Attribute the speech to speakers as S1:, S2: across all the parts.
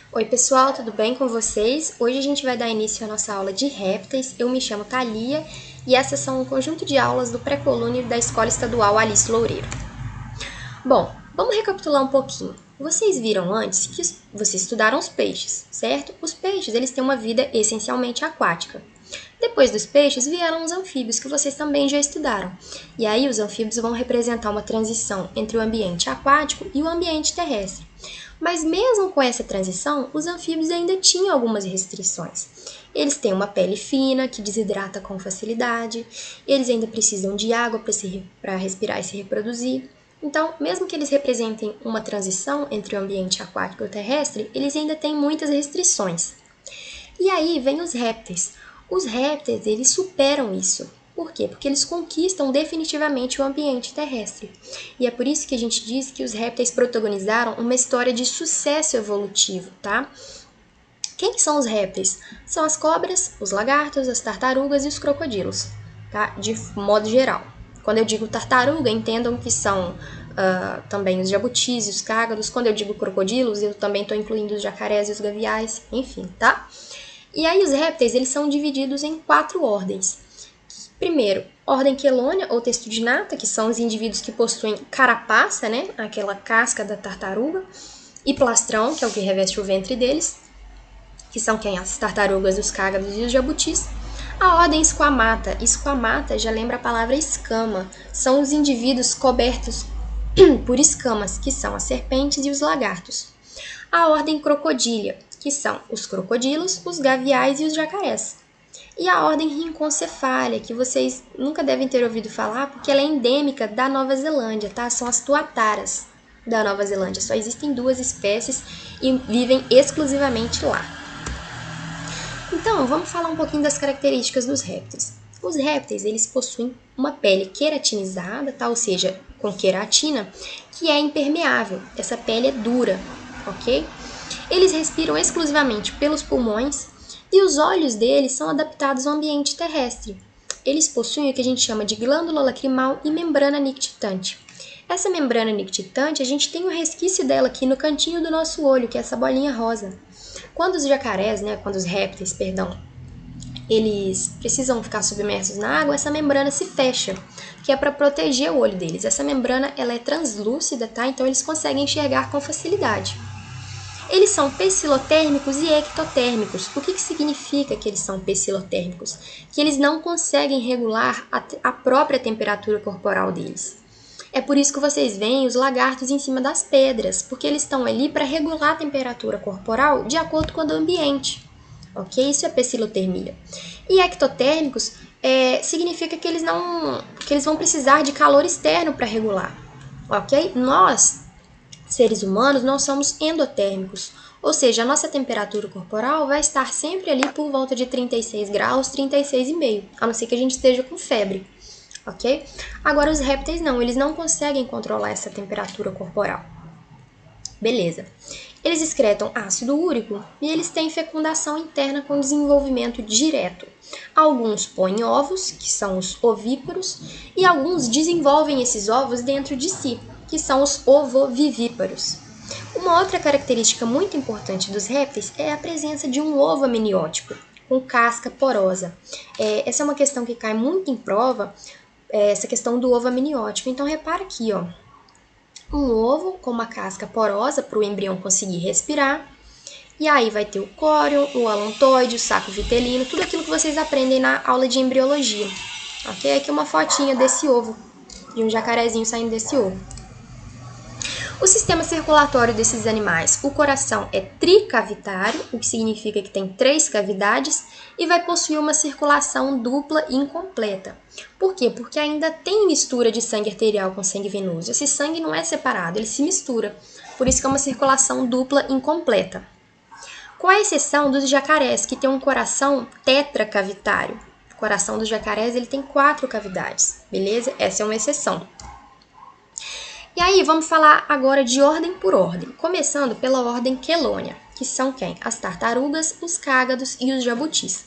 S1: Oi pessoal, tudo bem com vocês? Hoje a gente vai dar início à nossa aula de répteis. Eu me chamo Thalia e essas são um conjunto de aulas do pré-colune da Escola Estadual Alice Loureiro. Bom, vamos recapitular um pouquinho. Vocês viram antes que vocês estudaram os peixes, certo? Os peixes eles têm uma vida essencialmente aquática. Depois dos peixes vieram os anfíbios, que vocês também já estudaram. E aí os anfíbios vão representar uma transição entre o ambiente aquático e o ambiente terrestre. Mas mesmo com essa transição, os anfíbios ainda tinham algumas restrições. Eles têm uma pele fina, que desidrata com facilidade, eles ainda precisam de água para respirar e se reproduzir. Então, mesmo que eles representem uma transição entre o ambiente aquático e o terrestre, eles ainda têm muitas restrições. E aí vem os répteis. Os répteis, eles superam isso. Por quê? Porque eles conquistam definitivamente o ambiente terrestre. E é por isso que a gente diz que os répteis protagonizaram uma história de sucesso evolutivo, tá? Quem são os répteis? São as cobras, os lagartos, as tartarugas e os crocodilos, tá? De modo geral. Quando eu digo tartaruga, entendam que são também os jabutis e os cágados. Quando eu digo crocodilos, eu também estou incluindo os jacarés e os gaviais, enfim, tá? E aí os répteis, eles são divididos em 4 ordens. Primeiro, ordem quelônia ou testudinata, que são os indivíduos que possuem carapaça, né, aquela casca da tartaruga, e plastrão, que é o que reveste o ventre deles, que são quem? As tartarugas, os cágados e os jabutis. A ordem esquamata. Esquamata já lembra a palavra escama. São os indivíduos cobertos por escamas, que são as serpentes e os lagartos. A ordem crocodília, que são os crocodilos, os gaviais e os jacarés. E a ordem rinconcefalia, que vocês nunca devem ter ouvido falar, porque ela é endêmica da Nova Zelândia, tá? São as tuataras da Nova Zelândia. Só existem 2 espécies e vivem exclusivamente lá. Então, vamos falar um pouquinho das características dos répteis. Os répteis, eles possuem uma pele queratinizada, tá? Ou seja, com queratina, que é impermeável. Essa pele é dura, ok? Eles respiram exclusivamente pelos pulmões e os olhos deles são adaptados ao ambiente terrestre. Eles possuem o que a gente chama de glândula lacrimal e membrana nictitante. Essa membrana nictitante, a gente tem um resquício dela aqui no cantinho do nosso olho, que é essa bolinha rosa. Quando os jacarés, quando os répteis, eles precisam ficar submersos na água, essa membrana se fecha, que é para proteger o olho deles. Essa membrana ela é translúcida, tá? Então eles conseguem enxergar com facilidade. Eles são pecilotérmicos e ectotérmicos. O que significa que eles são pecilotérmicos? Que eles não conseguem regular a própria temperatura corporal deles. É por isso que vocês veem os lagartos em cima das pedras, porque eles estão ali para regular a temperatura corporal de acordo com o ambiente. Ok? Isso é pecilotermia. E ectotérmicos significa que eles vão precisar de calor externo para regular. Ok? Nós, seres humanos, nós somos endotérmicos, ou seja, a nossa temperatura corporal vai estar sempre ali por volta de 36 graus, 36,5, a não ser que a gente esteja com febre, ok? Agora os répteis não, eles não conseguem controlar essa temperatura corporal. Beleza. Eles excretam ácido úrico e eles têm fecundação interna com desenvolvimento direto. Alguns põem ovos, que são os ovíparos, e alguns desenvolvem esses ovos dentro de si, que são os ovovivíparos. Uma outra característica muito importante dos répteis é a presença de um ovo amniótico, com casca porosa. Essa é uma questão que cai muito em prova, essa questão do ovo amniótico. Então, repara aqui, ó, um ovo com uma casca porosa para o embrião conseguir respirar. E aí vai ter o córeo, o alontoide, o saco vitelino, tudo aquilo que vocês aprendem na aula de embriologia. Ok? Aqui uma fotinha desse ovo, de um jacarezinho saindo desse ovo. O sistema circulatório desses animais, o coração é tricavitário, o que significa que tem 3 cavidades e vai possuir uma circulação dupla e incompleta. Por quê? Porque ainda tem mistura de sangue arterial com sangue venoso. Esse sangue não é separado, ele se mistura. Por isso que é uma circulação dupla incompleta. Com a exceção dos jacarés, que tem um coração tetracavitário. O coração dos jacarés ele tem 4 cavidades, beleza? Essa é uma exceção. E aí, vamos falar agora de ordem por ordem, começando pela ordem quelônia, que são quem? As tartarugas, os cágados e os jabutis.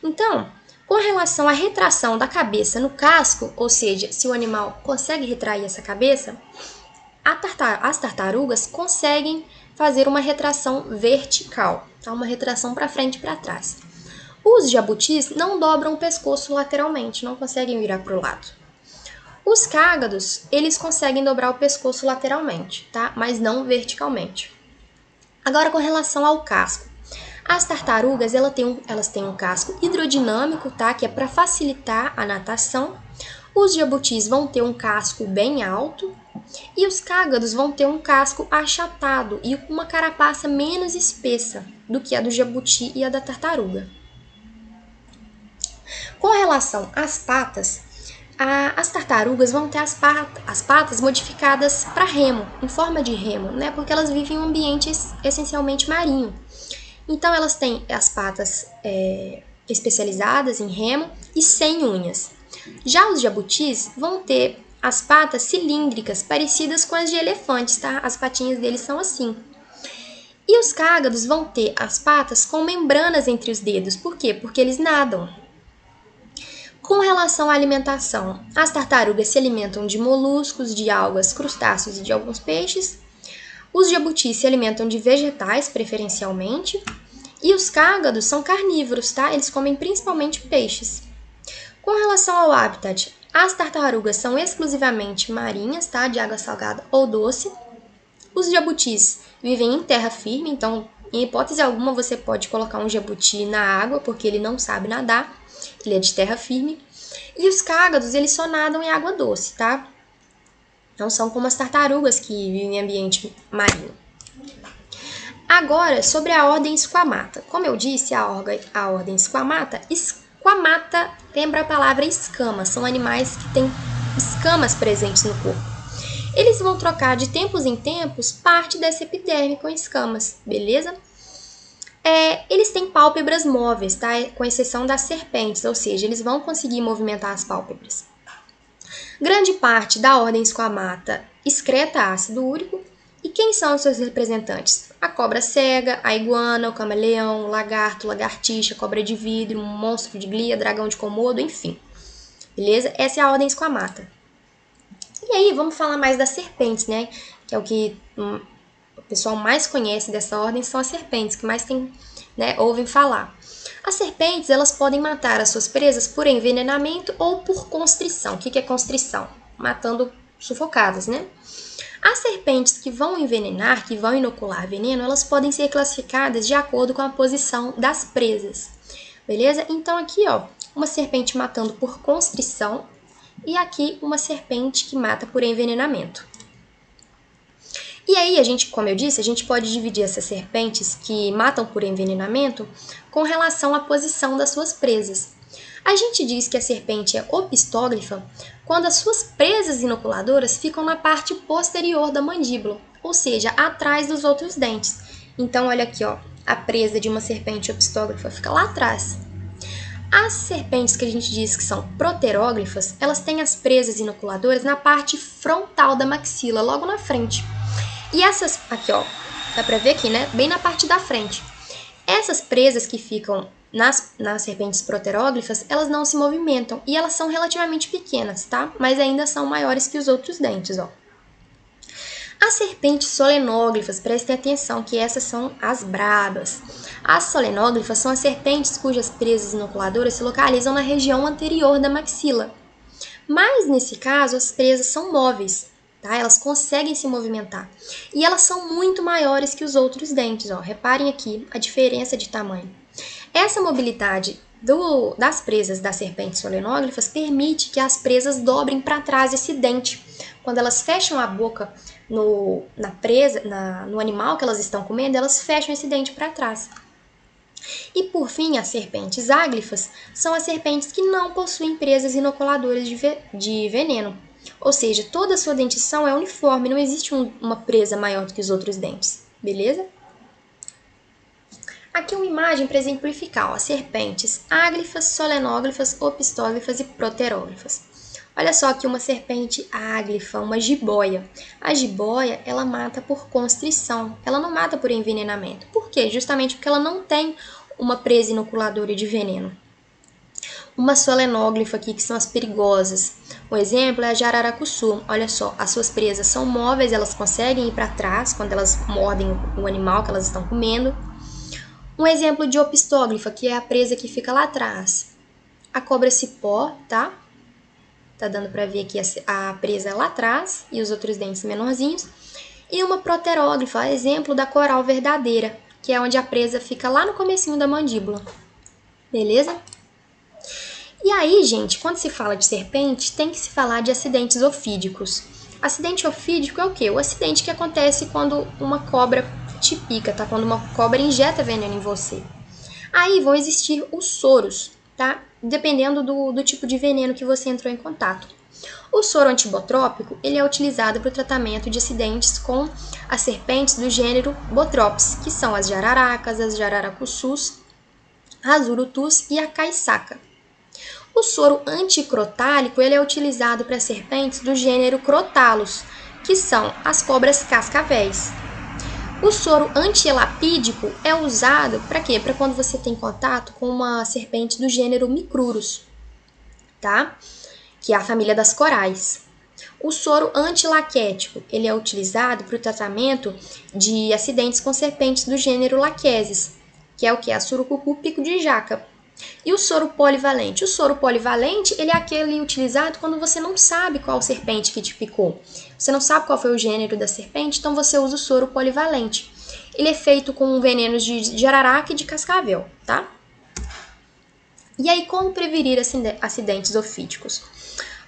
S1: Então, com relação à retração da cabeça no casco, ou seja, se o animal consegue retrair essa cabeça, as tartarugas conseguem fazer uma retração vertical, tá? Uma retração para frente e para trás. Os jabutis não dobram o pescoço lateralmente, não conseguem virar para o lado. Os cágados, eles conseguem dobrar o pescoço lateralmente, tá? Mas não verticalmente. Agora, com relação ao casco. As tartarugas, elas têm um casco hidrodinâmico, tá? Que é para facilitar a natação. Os jabutis vão ter um casco bem alto e os cágados vão ter um casco achatado e uma carapaça menos espessa do que a do jabuti e a da tartaruga. Com relação às patas, as tartarugas vão ter as patas modificadas para remo, em forma de remo, né? Porque elas vivem em um ambiente essencialmente marinho. Então, elas têm as patas especializadas em remo e sem unhas. Já os jabutis vão ter as patas cilíndricas, parecidas com as de elefantes, tá? As patinhas deles são assim. E os cágados vão ter as patas com membranas entre os dedos. Por quê? Porque eles nadam. Com relação à alimentação, as tartarugas se alimentam de moluscos, de algas, crustáceos e de alguns peixes. Os jabutis se alimentam de vegetais, preferencialmente. E os cágados são carnívoros, tá? Eles comem principalmente peixes. Com relação ao habitat, as tartarugas são exclusivamente marinhas, tá? De água salgada ou doce. Os jabutis vivem em terra firme, então, em hipótese alguma, você pode colocar um jabuti na água, porque ele não sabe nadar. Ele é de terra firme. E os cágados, eles só nadam em água doce, tá? Não são como as tartarugas que vivem em ambiente marinho. Agora, sobre a ordem Squamata. Como eu disse, a ordem Squamata, Squamata lembra a palavra escama. São animais que têm escamas presentes no corpo. Eles vão trocar de tempos em tempos parte dessa epiderme com escamas, beleza? Eles têm pálpebras móveis, tá? Com exceção das serpentes, ou seja, eles vão conseguir movimentar as pálpebras. Grande parte da ordem Squamata excreta ácido úrico. E quem são os seus representantes? A cobra cega, a iguana, o camaleão, o lagarto, lagartixa, cobra de vidro, um monstro de glia, dragão de Komodo, enfim. Beleza? Essa é a ordem Squamata. E aí, vamos falar mais das serpentes, né? Que é o que o pessoal mais conhece dessa ordem, são as serpentes, que mais ouvem falar. As serpentes, elas podem matar as suas presas por envenenamento ou por constrição. O que é constrição? Matando sufocadas, né? As serpentes que vão envenenar, que vão inocular veneno, elas podem ser classificadas de acordo com a posição das presas. Beleza? Então aqui, ó, uma serpente matando por constrição e aqui uma serpente que mata por envenenamento. E aí, como eu disse, a gente pode dividir essas serpentes que matam por envenenamento com relação à posição das suas presas. A gente diz que a serpente é opistóglifa quando as suas presas inoculadoras ficam na parte posterior da mandíbula, ou seja, atrás dos outros dentes. Então, olha aqui, ó, a presa de uma serpente opistóglifa fica lá atrás. As serpentes que a gente diz que são proteróglifas, elas têm as presas inoculadoras na parte frontal da maxila, logo na frente. E essas, aqui ó, dá pra ver aqui, né, bem na parte da frente. Essas presas que ficam nas serpentes proteróglifas, elas não se movimentam e elas são relativamente pequenas, tá? Mas ainda são maiores que os outros dentes, ó. As serpentes solenóglifas, prestem atenção que essas são as brabas. As solenóglifas são as serpentes cujas presas inoculadoras se localizam na região anterior da maxila. Mas, nesse caso, as presas são móveis, tá? Elas conseguem se movimentar. E elas são muito maiores que os outros dentes, ó. Reparem aqui a diferença de tamanho. Essa mobilidade das presas das serpentes solenóglifas permite que as presas dobrem para trás esse dente. Quando elas fecham a boca no animal que elas estão comendo, elas fecham esse dente para trás. E por fim, as serpentes áglifas são as serpentes que não possuem presas inoculadoras de veneno. Ou seja, toda a sua dentição é uniforme, não existe uma presa maior do que os outros dentes. Beleza? Aqui uma imagem para exemplificar, ó, serpentes áglifas, solenóglifas, opistóglifas e proteróglifas. Olha só aqui uma serpente áglifa, uma jiboia. A jiboia, ela mata por constrição, ela não mata por envenenamento. Por quê? Justamente porque ela não tem uma presa inoculadora de veneno. Uma solenóglifa aqui, que são as perigosas. Um exemplo é a jararacuçu. Olha só, as suas presas são móveis, elas conseguem ir para trás quando elas mordem o animal que elas estão comendo. Um exemplo de opistóglifa, que é a presa que fica lá atrás. A cobra-cipó, tá? Tá dando para ver aqui a presa lá atrás e os outros dentes menorzinhos. E uma proteróglifa, exemplo da coral verdadeira, que é onde a presa fica lá no comecinho da mandíbula. Beleza? E aí, gente, quando se fala de serpente, tem que se falar de acidentes ofídicos. Acidente ofídico é o quê? O acidente que acontece quando uma cobra te pica, tá? Quando uma cobra injeta veneno em você. Aí vão existir os soros, tá? Dependendo do tipo de veneno que você entrou em contato. O soro antibotrópico, ele é utilizado para o tratamento de acidentes com as serpentes do gênero Botrops, que são as jararacas, as jararacuçus, as urutus e a caiçaca. O soro anticrotálico, ele é utilizado para serpentes do gênero Crotalus, que são as cobras cascavéis. O soro antielapídico é usado para quê? Para quando você tem contato com uma serpente do gênero Micrurus, tá? Que é a família das corais. O soro antilaquético, ele é utilizado para o tratamento de acidentes com serpentes do gênero Lachesis, que é o que? A surucucu pico de jaca. E o soro polivalente? O soro polivalente, ele é aquele utilizado quando você não sabe qual serpente que te picou. Você não sabe qual foi o gênero da serpente, então você usa o soro polivalente. Ele é feito com venenos de jararaca e de cascavel, tá? E aí, como prevenir acidentes ofídicos?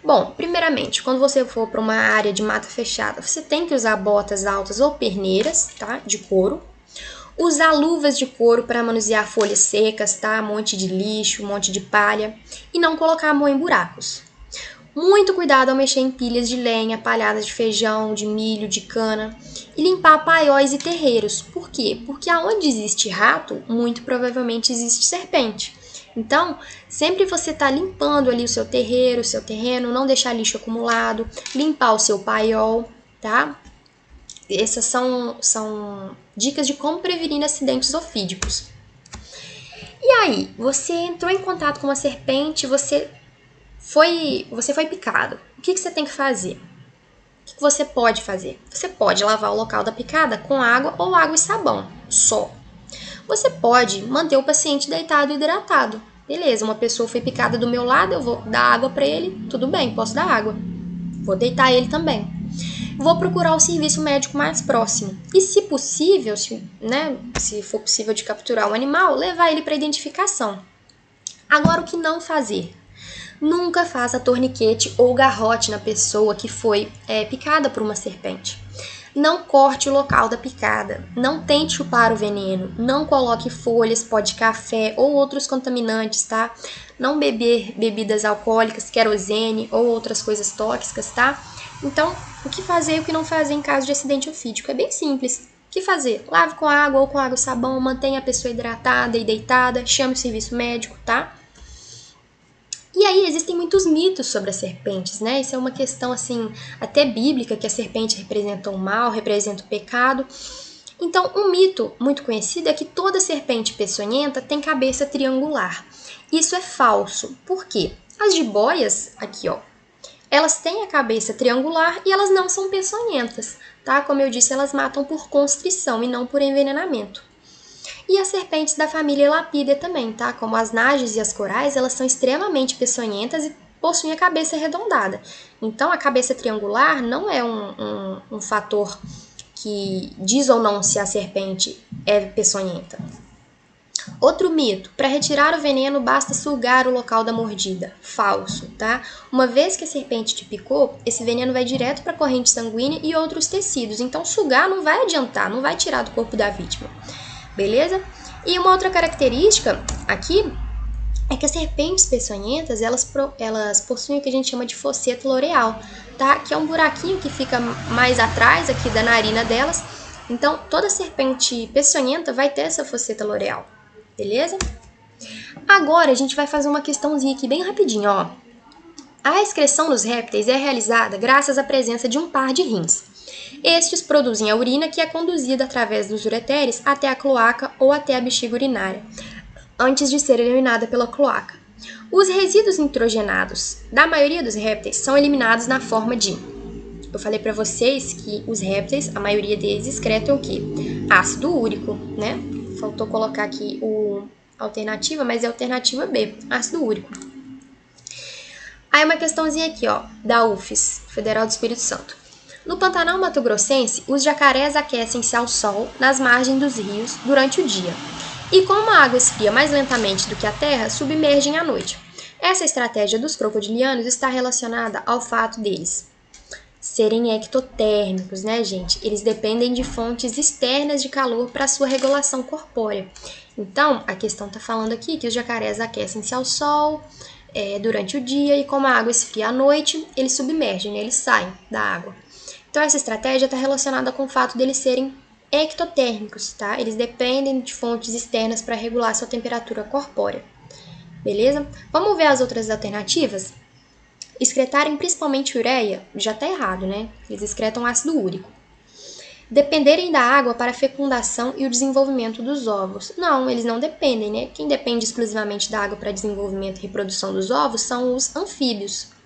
S1: Bom, primeiramente, quando você for para uma área de mata fechada, você tem que usar botas altas ou perneiras, tá? De couro. Usar luvas de couro para manusear folhas secas, tá? Um monte de lixo, um monte de palha. E não colocar a mão em buracos. Muito cuidado ao mexer em pilhas de lenha, palhadas de feijão, de milho, de cana. E limpar paióis e terreiros. Por quê? Porque aonde existe rato, muito provavelmente existe serpente. Então, sempre você tá limpando ali o seu terreiro, o seu terreno, não deixar lixo acumulado, limpar o seu paiol, tá? Essas são dicas de como prevenir acidentes ofídicos. E aí, você entrou em contato com uma serpente, você foi picado. O que você tem que fazer? O que você pode fazer? Você pode lavar o local da picada com água ou água e sabão, só. Você pode manter o paciente deitado e hidratado. Beleza, uma pessoa foi picada do meu lado, eu vou dar água para ele, tudo bem, posso dar água. Vou deitar ele também. Vou procurar o serviço médico mais próximo. E se possível, se for possível de capturar o animal, levar ele para identificação. Agora, o que não fazer? Nunca faça torniquete ou garrote na pessoa que foi picada por uma serpente. Não corte o local da picada, não tente chupar o veneno, não coloque folhas, pó de café ou outros contaminantes, tá? Não beber bebidas alcoólicas, querosene ou outras coisas tóxicas, tá? Então, o que fazer e o que não fazer em caso de acidente ofídico? É bem simples. O que fazer? Lave com água ou com água e sabão, mantenha a pessoa hidratada e deitada, chame o serviço médico, tá? E aí existem muitos mitos sobre as serpentes, né? Isso é uma questão, assim, até bíblica, que a serpente representa o mal, representa o pecado. Então, um mito muito conhecido é que toda serpente peçonhenta tem cabeça triangular. Isso é falso. Por quê? As jiboias, aqui ó, elas têm a cabeça triangular e elas não são peçonhentas, tá? Como eu disse, elas matam por constrição e não por envenenamento. E as serpentes da família Elapídea também, tá? Como as nages e as corais, elas são extremamente peçonhentas e possuem a cabeça arredondada. Então, a cabeça triangular não é um fator que diz ou não se a serpente é peçonhenta. Outro mito, para retirar o veneno basta sugar o local da mordida. Falso, tá? Uma vez que a serpente te picou, esse veneno vai direto para a corrente sanguínea e outros tecidos. Então, sugar não vai adiantar, não vai tirar do corpo da vítima. Beleza? E uma outra característica aqui é que as serpentes peçonhentas, elas possuem o que a gente chama de fosseto loreal, tá? Que é um buraquinho que fica mais atrás aqui da narina delas. Então, toda serpente peçonhenta vai ter essa fosseta loreal, beleza? Agora, a gente vai fazer uma questãozinha aqui bem rapidinho, ó. A excreção dos répteis é realizada graças à presença de um par de rins. Estes produzem a urina que é conduzida através dos ureteres até a cloaca ou até a bexiga urinária, antes de ser eliminada pela cloaca. Os resíduos nitrogenados da maioria dos répteis são eliminados na forma de... Eu falei para vocês que os répteis, a maioria deles, excretam o quê? Ácido úrico, né? Faltou colocar aqui a alternativa, mas é a alternativa B, ácido úrico. Aí uma questãozinha aqui, ó, da UFES, Federal do Espírito Santo. No Pantanal Mato-Grossense, os jacarés aquecem-se ao sol nas margens dos rios durante o dia. E como a água esfria mais lentamente do que a terra, submergem à noite. Essa estratégia dos crocodilianos está relacionada ao fato deles serem ectotérmicos, né, gente? Eles dependem de fontes externas de calor para sua regulação corpórea. Então, a questão está falando aqui que os jacarés aquecem-se ao sol durante o dia e como a água esfria à noite, eles submergem, né? Eles saem da água. Então, essa estratégia está relacionada com o fato deles serem ectotérmicos, tá? Eles dependem de fontes externas para regular sua temperatura corpórea. Beleza? Vamos ver as outras alternativas? Excretarem principalmente ureia, já está errado, né? Eles excretam ácido úrico. Dependerem da água para a fecundação e o desenvolvimento dos ovos. Não, eles não dependem, né? Quem depende exclusivamente da água para desenvolvimento e reprodução dos ovos são os anfíbios.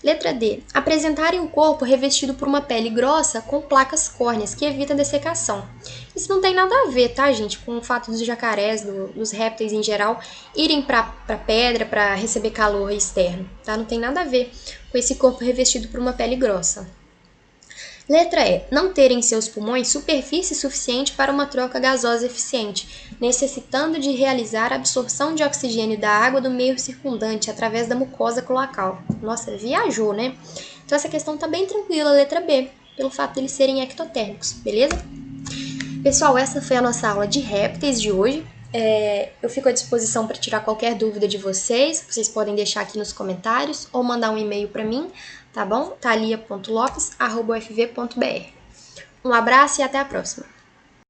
S1: Letra D. Apresentarem o corpo revestido por uma pele grossa com placas córneas que evita a dessecação. Isso não tem nada a ver, tá, gente, com o fato dos jacarés, dos répteis em geral, irem para pedra para receber calor externo, tá? Não tem nada a ver com esse corpo revestido por uma pele grossa. Letra E. Não terem em seus pulmões superfície suficiente para uma troca gasosa eficiente, necessitando de realizar a absorção de oxigênio da água do meio circundante através da mucosa cloacal. Nossa, viajou, né? Então essa questão tá bem tranquila, letra B, pelo fato de eles serem ectotérmicos, beleza? Pessoal, essa foi a nossa aula de répteis de hoje. Eu fico à disposição para tirar qualquer dúvida de vocês. Vocês podem deixar aqui nos comentários ou mandar um e-mail para mim, tá bom? thalia.lopes@ufv.br. Um abraço e até a próxima!